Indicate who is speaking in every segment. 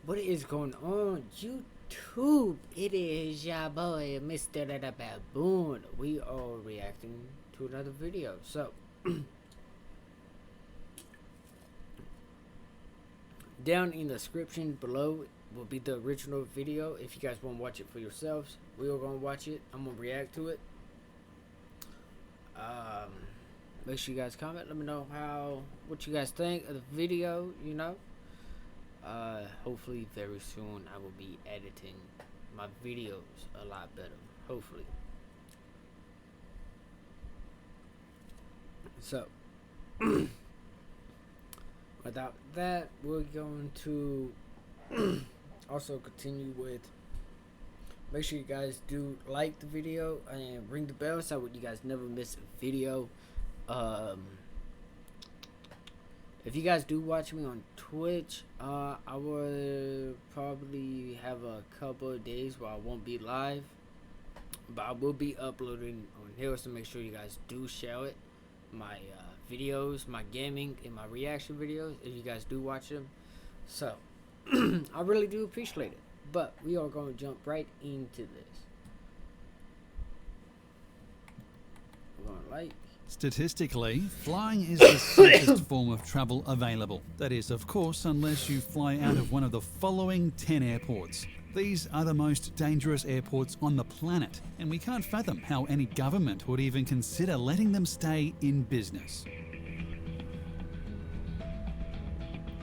Speaker 1: What is going on, YouTube? It is your boy, MrBaboon. We are reacting to another video. So, down in the description below will be the original video. If you guys want to watch it for yourselves, we are going to watch it. I'm going to react to it. Make sure you guys comment. Let me know what you guys think of the video, you know. Hopefully very soon I will be editing my videos a lot better, hopefully. So without that, we're going to also continue with, make sure you guys do like the video and ring the bell so you guys never miss a video. If you guys do watch me on Twitch, I will probably have a couple of days where I won't be live, but I will be uploading on here, so make sure you guys do share it. My videos, my gaming, and my reaction videos, if you guys do watch them. So, I really do appreciate it. But we are going to jump right into this. We're going to like.
Speaker 2: Statistically, flying is the safest form of travel available. That is, of course, unless you fly out of one of the following 10 airports. These are the most dangerous airports on the planet, and we can't fathom how any government would even consider letting them stay in business.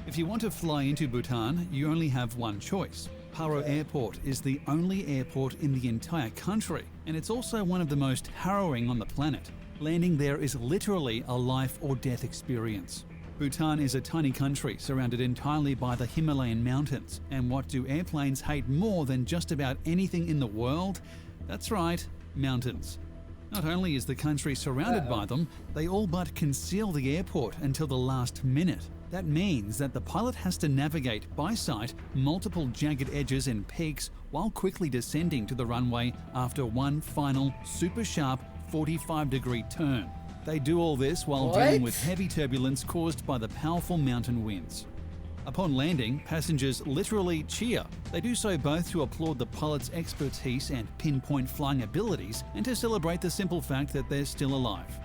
Speaker 2: If you want to fly into Bhutan, you only have one choice. Paro Airport is the only airport in the entire country, and it's also one of the most harrowing on the planet. Landing there is literally a life or death experience. Bhutan is a tiny country surrounded entirely by the Himalayan mountains, and what do airplanes hate more than just about anything in the world? That's right, mountains. Not only is the country surrounded by them, they all but conceal the airport until the last minute. That means that the pilot has to navigate by sight multiple jagged edges and peaks while quickly descending to the runway after one final super sharp 45-degree turn. They do all this while dealing with heavy turbulence caused by the powerful mountain winds. Upon landing, passengers literally cheer. They do so both to applaud the pilot's expertise and pinpoint flying abilities, and to celebrate the simple fact that they're still alive.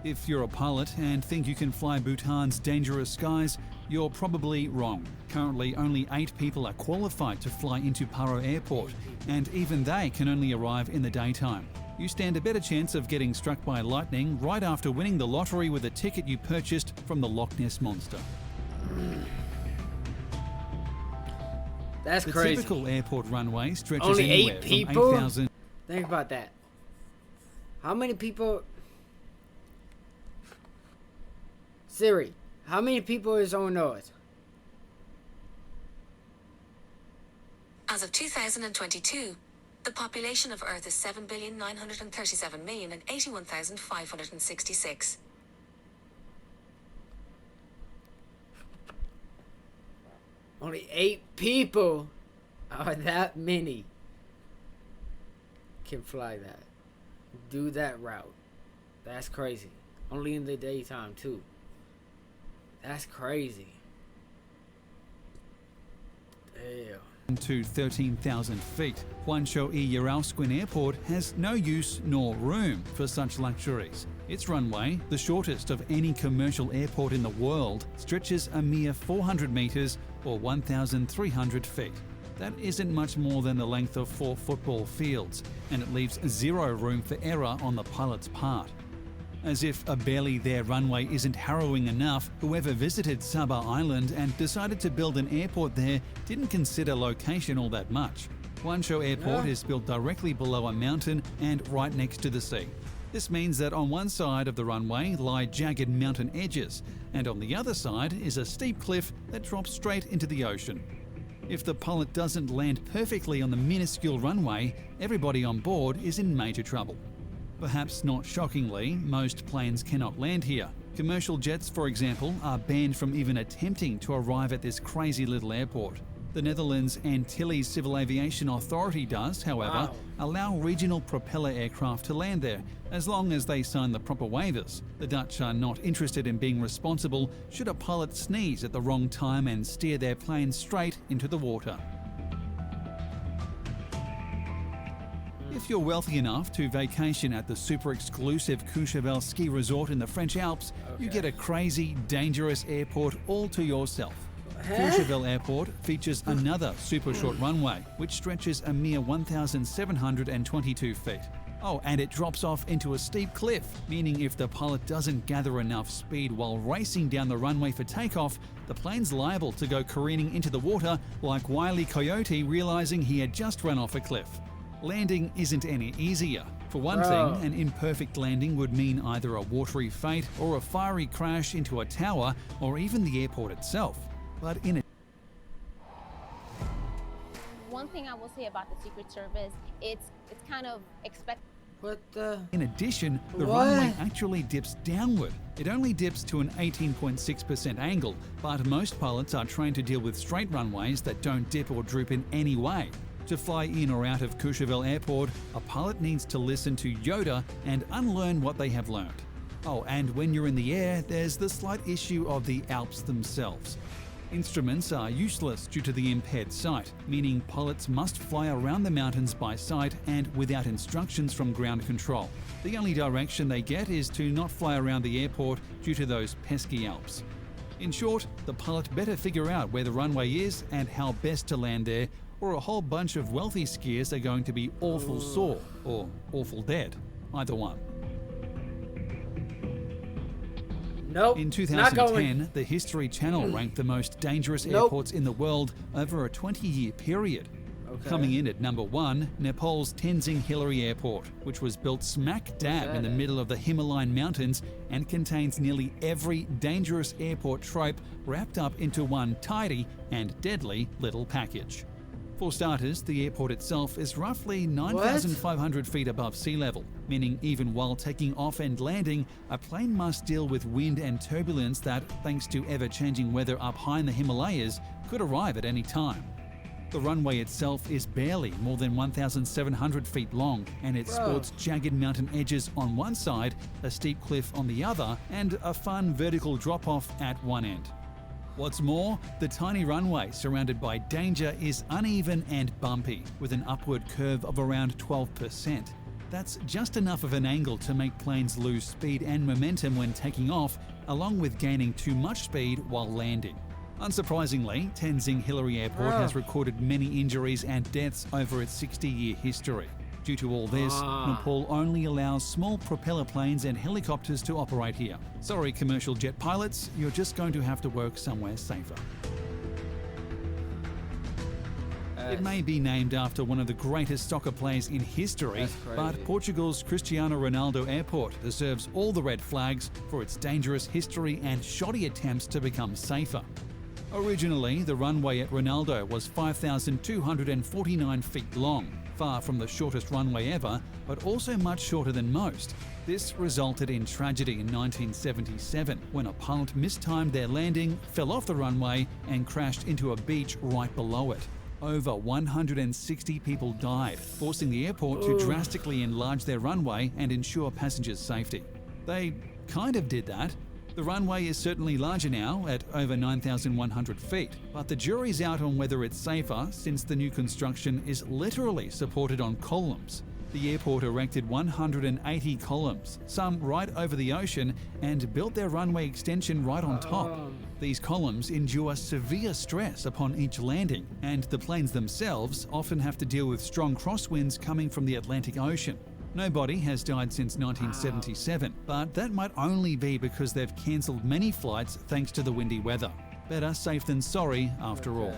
Speaker 2: If you're a pilot and think you can fly Bhutan's dangerous skies, you're probably wrong. Currently, only 8 people are qualified to fly into Paro Airport, and even they can only arrive in the daytime. You stand a better chance of getting struck by lightning right after winning the lottery with a ticket you purchased from the Loch Ness Monster.
Speaker 1: That's
Speaker 2: the
Speaker 1: crazy.
Speaker 2: The typical airport runway stretches
Speaker 1: only
Speaker 2: anywhere
Speaker 1: 8 people?
Speaker 2: from 8,000.
Speaker 1: Think about that. How many people? Siri, how many people is on Earth?
Speaker 3: As of 2022, the population of Earth is 7,937,081,566.
Speaker 1: Only 8 people are that many can fly that. Do that route. That's crazy. Only in the daytime too. That's crazy. Damn.
Speaker 2: To 13,000 feet, Hwansho-i-Yarosquin Airport has no use nor room for such luxuries. Its runway, the shortest of any commercial airport in the world, stretches a mere 400 meters or 1,300 feet. That isn't much more than the length of 4 football fields, and it leaves zero room for error on the pilot's part. As if a barely there runway isn't harrowing enough, whoever visited Sabah Island and decided to build an airport there didn't consider location all that much. Hwansho Airport is built directly below a mountain and right next to the sea. This means that on one side of the runway lie jagged mountain edges, and on the other side is a steep cliff that drops straight into the ocean. If the pilot doesn't land perfectly on the minuscule runway, everybody on board is in major trouble. Perhaps not shockingly, most planes cannot land here. Commercial jets, for example, are banned from even attempting to arrive at this crazy little airport. The Netherlands Antilles Civil Aviation Authority does, however, allow regional propeller aircraft to land there, as long as they sign the proper waivers. The Dutch are not interested in being responsible should a pilot sneeze at the wrong time and steer their plane straight into the water. If you're wealthy enough to vacation at the super exclusive Courchevel ski resort in the French Alps, you get a crazy, dangerous airport all to yourself. Courchevel Airport features another super short runway, which stretches a mere 1,722 feet. Oh, and it drops off into a steep cliff, meaning if the pilot doesn't gather enough speed while racing down the runway for takeoff, the plane's liable to go careening into the water like Wile E. Coyote realizing he had just run off a cliff. Landing isn't any easier. For one thing, an imperfect landing would mean either a watery fate or a fiery crash into a tower or even the airport itself. But
Speaker 4: one thing I will say about the Secret Service, it's kind of expected.
Speaker 2: In addition, the runway actually dips downward. It only dips to an 18.6% angle, but most pilots are trained to deal with straight runways that don't dip or droop in any way. To fly in or out of Courchevel Airport, a pilot needs to listen to Yoda and unlearn what they have learned. Oh, and when you're in the air, there's the slight issue of the Alps themselves. Instruments are useless due to the impaired sight, meaning pilots must fly around the mountains by sight and without instructions from ground control. The only direction they get is to not fly around the airport due to those pesky Alps. In short, the pilot better figure out where the runway is and how best to land there, or a whole bunch of wealthy skiers are going to be awful sore or awful dead. Either one.
Speaker 1: Nope.
Speaker 2: In 2010, the History Channel ranked the most dangerous airports in the world over a 20-year period. Coming in at number 1, Nepal's Tenzing Hillary Airport, which was built smack dab in the middle of the Himalayan mountains and contains nearly every dangerous airport trope wrapped up into one tidy and deadly little package. For starters, the airport itself is roughly 9,500 feet above sea level, meaning even while taking off and landing, a plane must deal with wind and turbulence that, thanks to ever-changing weather up high in the Himalayas, could arrive at any time. The runway itself is barely more than 1,700 feet long, and it sports jagged mountain edges on one side, a steep cliff on the other, and a fun vertical drop-off at one end. What's more, the tiny runway surrounded by danger is uneven and bumpy, with an upward curve of around 12%. That's just enough of an angle to make planes lose speed and momentum when taking off, along with gaining too much speed while landing. Unsurprisingly, Tenzing Hillary Airport has recorded many injuries and deaths over its 60-year history. Due to all this, Nepal only allows small propeller planes and helicopters to operate here. Sorry, commercial jet pilots, you're just going to have to work somewhere safer. It may be named after one of the greatest soccer players in history, but Portugal's Cristiano Ronaldo Airport deserves all the red flags for its dangerous history and shoddy attempts to become safer. Originally, the runway at Ronaldo was 5,249 feet long, far from the shortest runway ever, but also much shorter than most. This resulted in tragedy in 1977 when a pilot mistimed their landing, fell off the runway, and crashed into a beach right below it. Over 160 people died, forcing the airport to drastically enlarge their runway and ensure passengers' safety. They kind of did that. The runway is certainly larger now, at over 9,100 feet, but the jury's out on whether it's safer since the new construction is literally supported on columns. The airport erected 180 columns, some right over the ocean, and built their runway extension right on top. These columns endure severe stress upon each landing, and the planes themselves often have to deal with strong crosswinds coming from the Atlantic Ocean. Nobody has died since 1977, but that might only be because they've cancelled many flights thanks to the windy weather. Better safe than sorry, after all.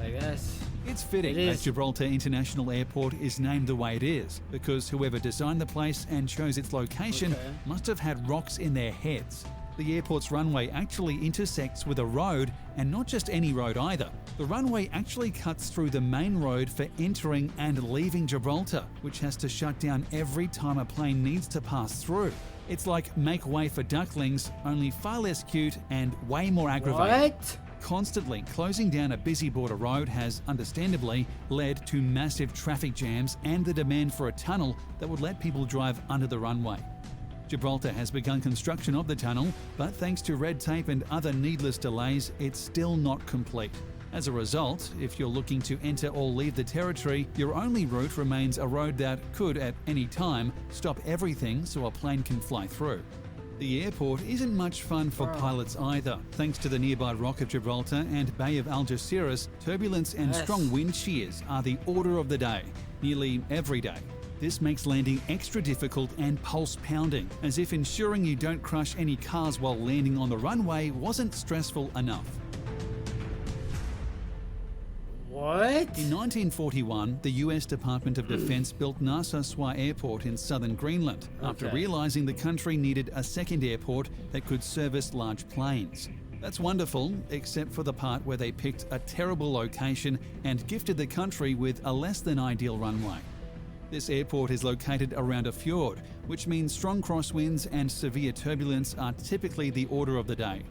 Speaker 1: I guess.
Speaker 2: It's fitting that Gibraltar International Airport is named the way it is, because whoever designed the place and chose its location must have had rocks in their heads. The airport's runway actually intersects with a road, and not just any road either. The runway actually cuts through the main road for entering and leaving Gibraltar, which has to shut down every time a plane needs to pass through. It's like Make Way for Ducklings, only far less cute and way more aggravating.
Speaker 1: What?
Speaker 2: Constantly closing down a busy border road has, understandably, led to massive traffic jams and the demand for a tunnel that would let people drive under the runway. Gibraltar has begun construction of the tunnel, but thanks to red tape and other needless delays, it's still not complete. As a result, if you're looking to enter or leave the territory, your only route remains a road that could, at any time, stop everything so a plane can fly through. The airport isn't much fun for pilots either. Thanks to the nearby Rock of Gibraltar and Bay of Algeciras, turbulence and strong wind shears are the order of the day, nearly every day. This makes landing extra difficult and pulse-pounding, as if ensuring you don't crush any cars while landing on the runway wasn't stressful enough.
Speaker 1: What?
Speaker 2: In 1941, the US Department of Defense built Narsarsuaq Airport in southern Greenland after realizing the country needed a second airport that could service large planes. That's wonderful, except for the part where they picked a terrible location and gifted the country with a less than ideal runway. This airport is located around a fjord, which means strong crosswinds and severe turbulence are typically the order of the day.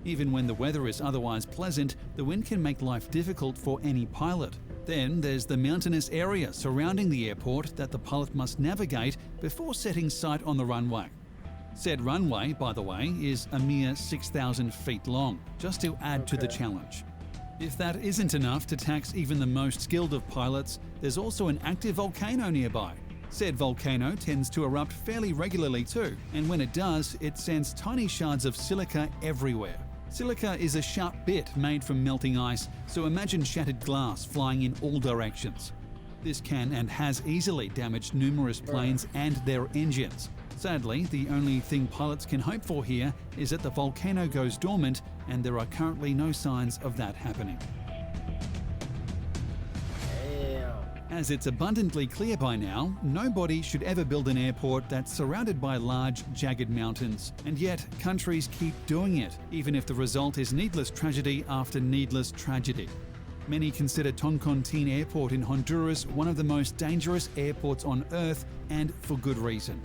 Speaker 2: Even when the weather is otherwise pleasant, the wind can make life difficult for any pilot. Then there's the mountainous area surrounding the airport that the pilot must navigate before setting sight on the runway. Said runway, by the way, is a mere 6,000 feet long, just to add to the challenge. If that isn't enough to tax even the most skilled of pilots, there's also an active volcano nearby. Said volcano tends to erupt fairly regularly too, and when it does, it sends tiny shards of silica everywhere. Silica is a sharp bit made from melting ice, so imagine shattered glass flying in all directions. This can and has easily damaged numerous planes and their engines. Sadly, the only thing pilots can hope for here is that the volcano goes dormant, and there are currently no signs of that happening. As it's abundantly clear by now, nobody should ever build an airport that's surrounded by large, jagged mountains. And yet, countries keep doing it, even if the result is needless tragedy after needless tragedy. Many consider Toncontín Airport in Honduras one of the most dangerous airports on Earth, and for good reason.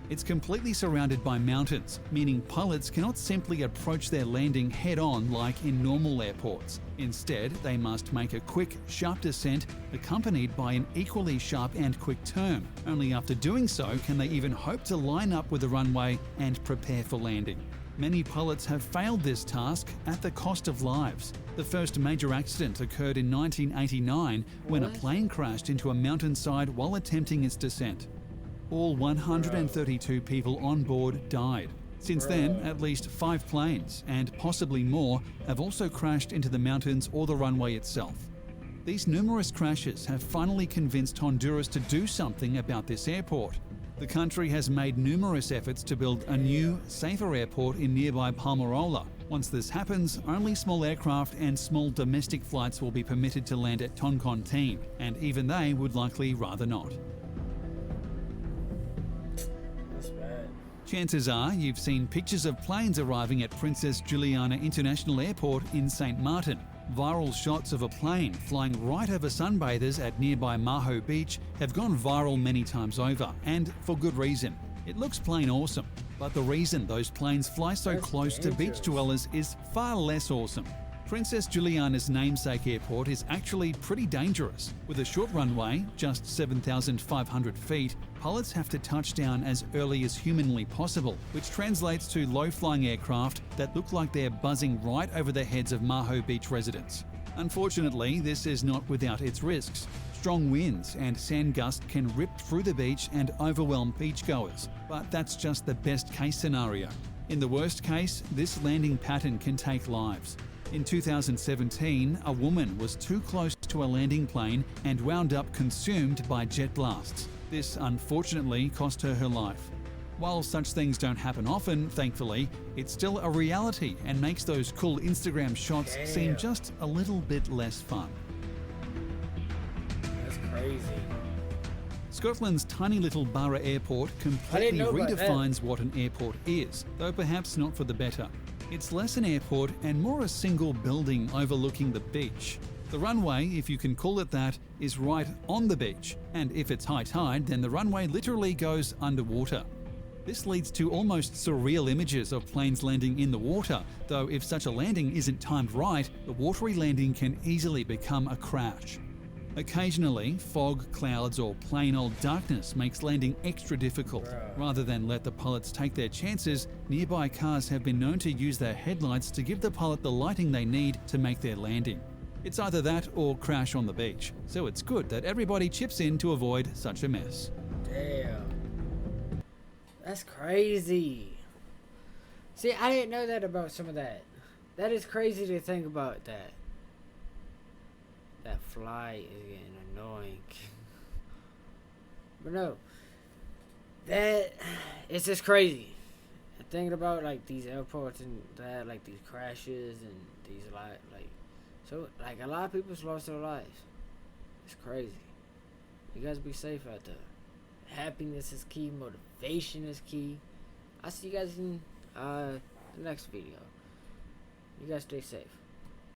Speaker 2: It's completely surrounded by mountains, meaning pilots cannot simply approach their landing head-on like in normal airports. Instead, they must make a quick, sharp descent accompanied by an equally sharp and quick turn. Only after doing so can they even hope to line up with the runway and prepare for landing. Many pilots have failed this task at the cost of lives. The first major accident occurred in 1989 when a plane crashed into a mountainside while attempting its descent. All 132 people on board died. Since then, at least 5 planes, and possibly more, have also crashed into the mountains or the runway itself. These numerous crashes have finally convinced Honduras to do something about this airport. The country has made numerous efforts to build a new, safer airport in nearby Palmarola. Once this happens, only small aircraft and small domestic flights will be permitted to land at Toncontín, and even they would likely rather not. Chances are you've seen pictures of planes arriving at Princess Juliana International Airport in St. Martin. Viral shots of a plane flying right over sunbathers at nearby Maho Beach have gone viral many times over, and for good reason. It looks plain awesome, but the reason those planes fly so close to beach dwellers is far less awesome. Princess Juliana's namesake airport is actually pretty dangerous. With a short runway, just 7,500 feet, pilots have to touch down as early as humanly possible, which translates to low-flying aircraft that look like they're buzzing right over the heads of Maho Beach residents. Unfortunately, this is not without its risks. Strong winds and sand gusts can rip through the beach and overwhelm beachgoers, but that's just the best-case scenario. In the worst case, this landing pattern can take lives. In 2017, a woman was too close to a landing plane and wound up consumed by jet blasts. This unfortunately cost her her life. While such things don't happen often, thankfully, it's still a reality and makes those cool Instagram shots seem just a little bit less fun.
Speaker 1: That's crazy.
Speaker 2: Scotland's tiny little Barra Airport completely redefines what an airport is, though perhaps not for the better. It's less an airport and more a single building overlooking the beach. The runway, if you can call it that, is right on the beach, and if it's high tide, then the runway literally goes underwater. This leads to almost surreal images of planes landing in the water, though if such a landing isn't timed right, the watery landing can easily become a crash. Occasionally, fog, clouds, or plain old darkness makes landing extra difficult. Rather than let the pilots take their chances, nearby cars have been known to use their headlights to give the pilot the lighting they need to make their landing. It's either that or crash on the beach, so it's good that everybody chips in to avoid such a mess.
Speaker 1: Damn. That's crazy. See, I didn't know that about some of that. That is crazy to think about that. That fly is getting annoying. But no. That, it's just crazy. And thinking about like these airports and that, like these crashes and these so like a lot of people's lost their lives. It's crazy. You guys be safe out there. Happiness is key. Motivation is key. I'll see you guys in the next video. You guys stay safe.